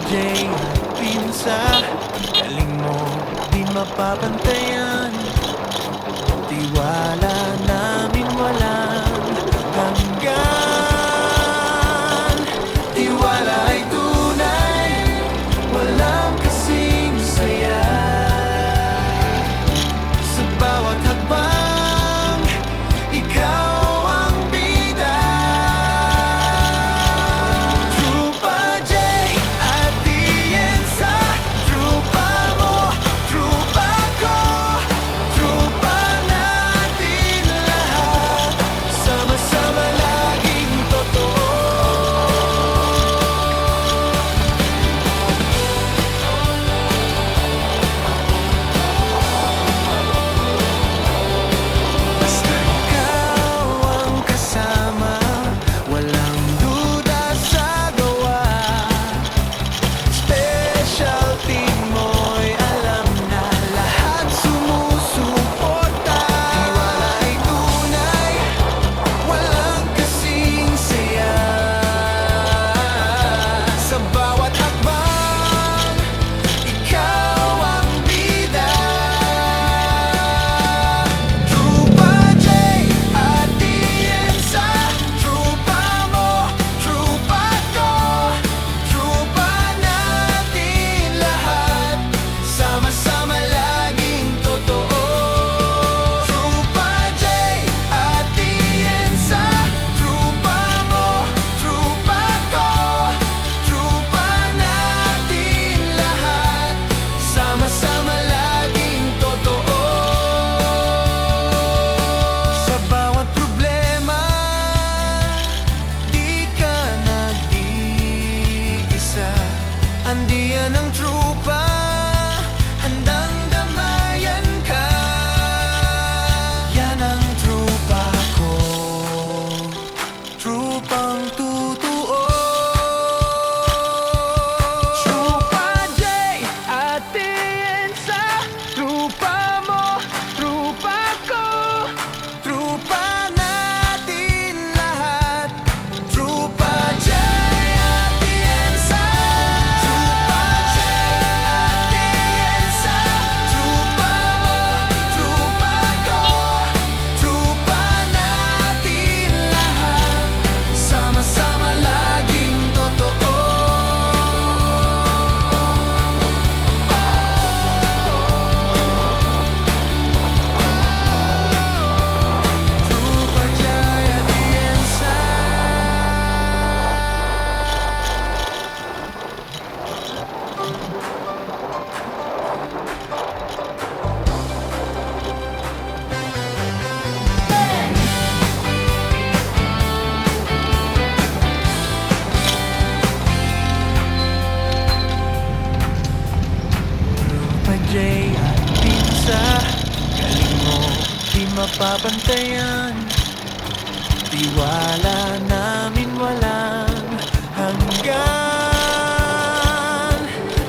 Jay at Pinsa, galing mo di mapapantayan. Tiwala namin walang hanggan. Tiwala ay tunay, walang kasing saya. Sa bawat hakbang, ikaw ang bida. Trupa Jay at Tienza, trupa mo, trupa ko, trupa natin lahat. Sama-sama laging totoo. Basta ikaw ang kasama, walang duda sa gawa. Specialty mo'y alam na lahat sumusuporta. Tiwala ay tunay, walang kasing saya. Sa bawat hakbang, ikaw ang bida. Trupa Jay at Tienza, trupa mo, trupa ko, trupa natin lahat. Sama-sama laging totoo. Trupa Jay at Tienza, trupa mo, trupa ko, trupa natin lahat. Sama-sama laging totoo. Sa bawat problema, di ka nag-iisa. Andiyan ang trupa, handang damayan ka. Yan ang trupa ko, trupang totoo. Trupa Jay at Tienza, trupa mo, trupa ko, trupa natin lahat. Trupa Jay at Tienza, trupa Jay at Tienza, trupa mo, trupa ko, trupa natin lahat. Sama-sama laging totoo. Trupa Jay at Tienza. Trupa Jay at Pinsa, galing mo di mapapantayan. Tiwala namin walang hanggan.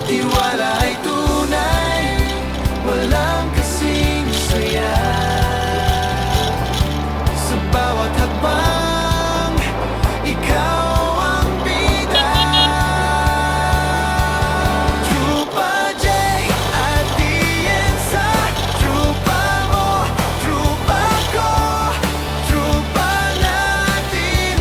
Tiwala ay tunay, walang kasing saya. Sa bawat hakbang, ikaw ang bida. Trupa Jay at Tienza, trupa mo, trupa ko, trupa natin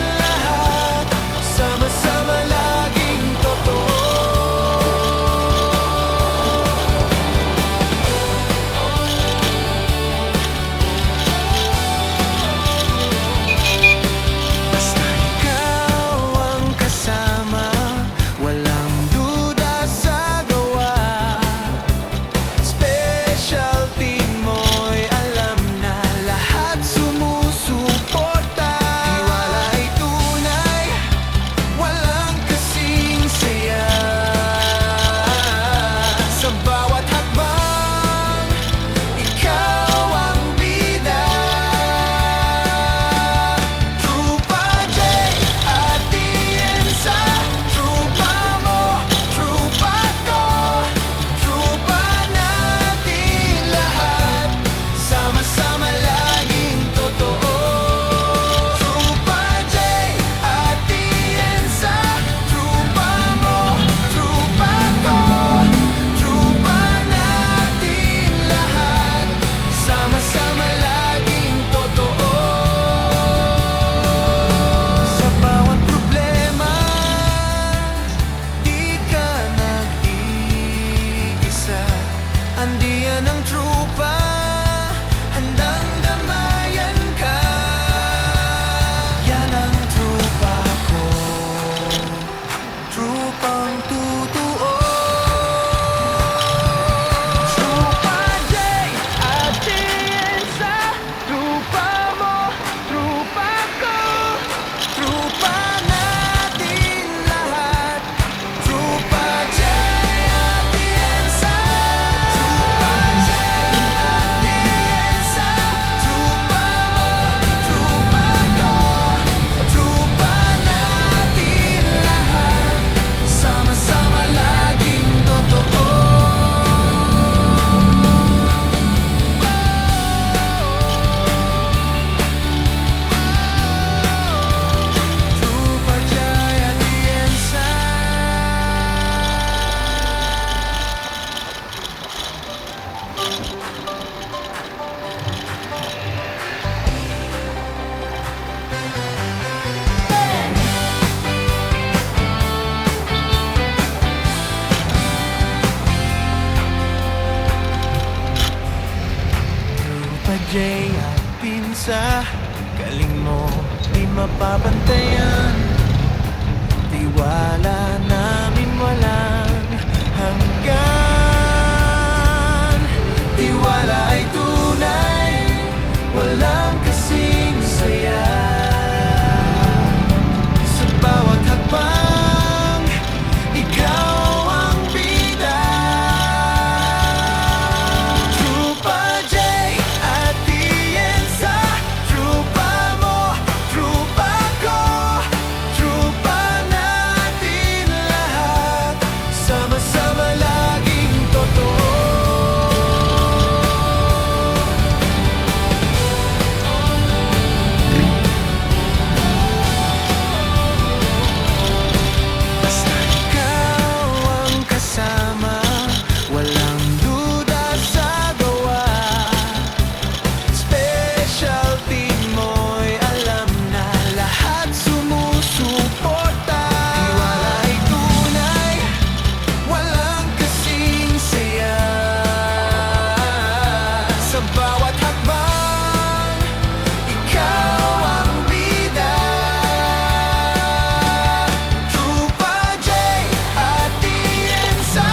mapapantayan. Tiwala namin walang hanggan. Tiwala ay tunay, walang kasing saya. Sa bawat hakbang, ikaw ang bida. Trupa J at Tienza, trupa mo, trupa ko, trupa natin lahat, sama-sama laging totoo. Basta ikaw ang kasama, walang duda sa gawa. Specialty mo'y alam na lahat sumusuporta. Tiwala ay tunay, walang kasing saya. Sa bawat hakbang, ikaw ang bida. Trupa J at Tienza,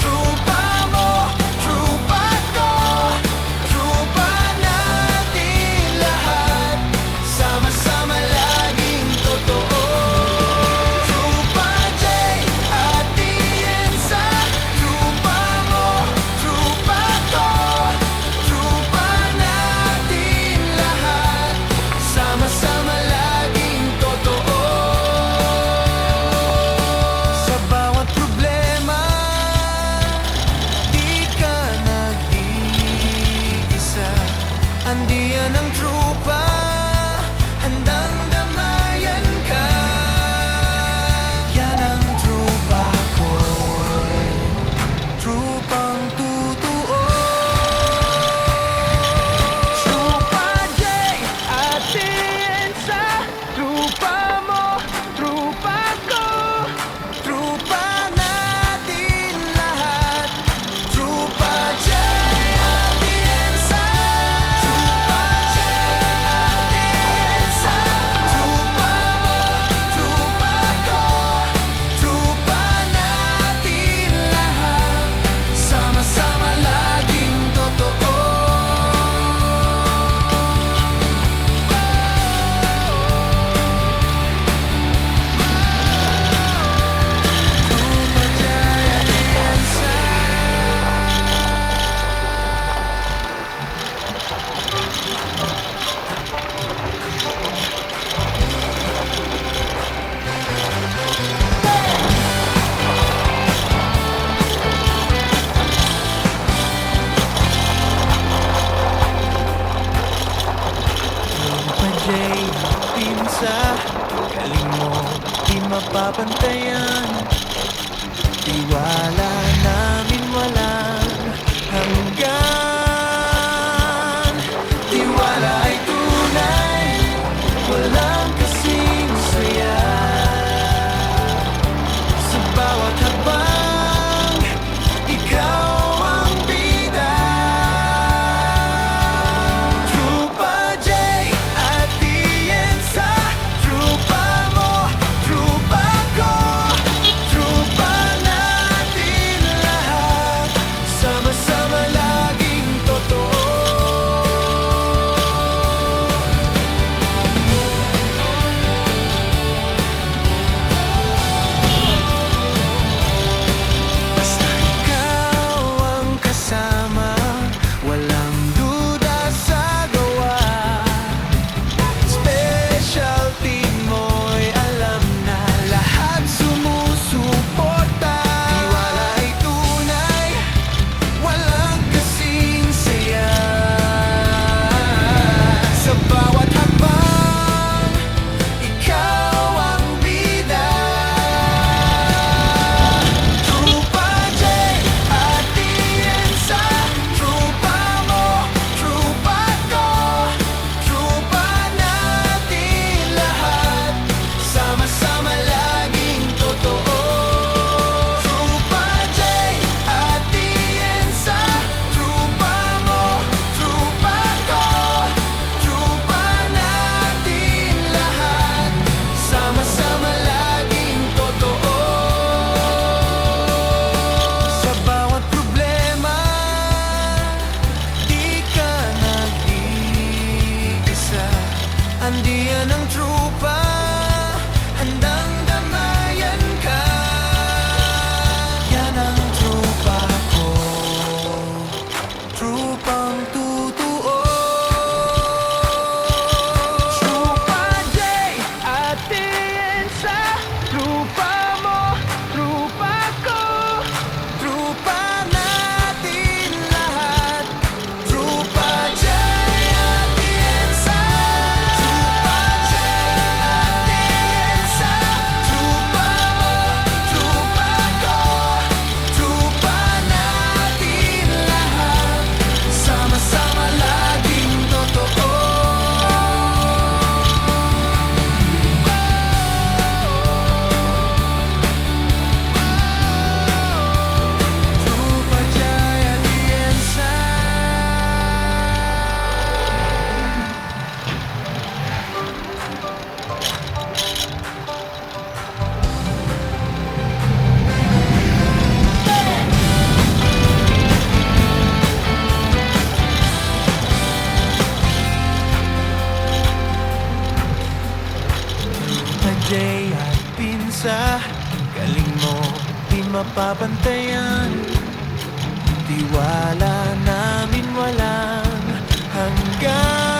trupa mo, trupa ko, trupa natin lahat, sama-sama laging totoo. Trupa J at Tienza, trupa mo, trupa ko, trupa natin lahat, sama-sama laging totoo. Sa bawat problema, di ka nag-iisa. Andiyan ang trupa, handang damayan ka. Yan ang trupa ko, trupang totoo. Trupa J at Tienza, trupa mo, trupa ko, trupa natin lahat. Trupa J at Tienza, trupa J at Tienza, trupa mo, trupa ko, trupa natin lahat, sama-sama laging totoo. Trupa J at Tienza. Trupa J, pinsa, galing mo, di mapapantayan. Tiwala namin walang hanggan. Tiwala ay tunay, walang kasing saya. Sa bawat hakbang, ikaw ang bida. Trupa J at Tienza, trupa mo, trupa ko, trupa natin lahat. Jay at Pinsa, galing mo di mapapantayan. Tiwala namin walang hanggan.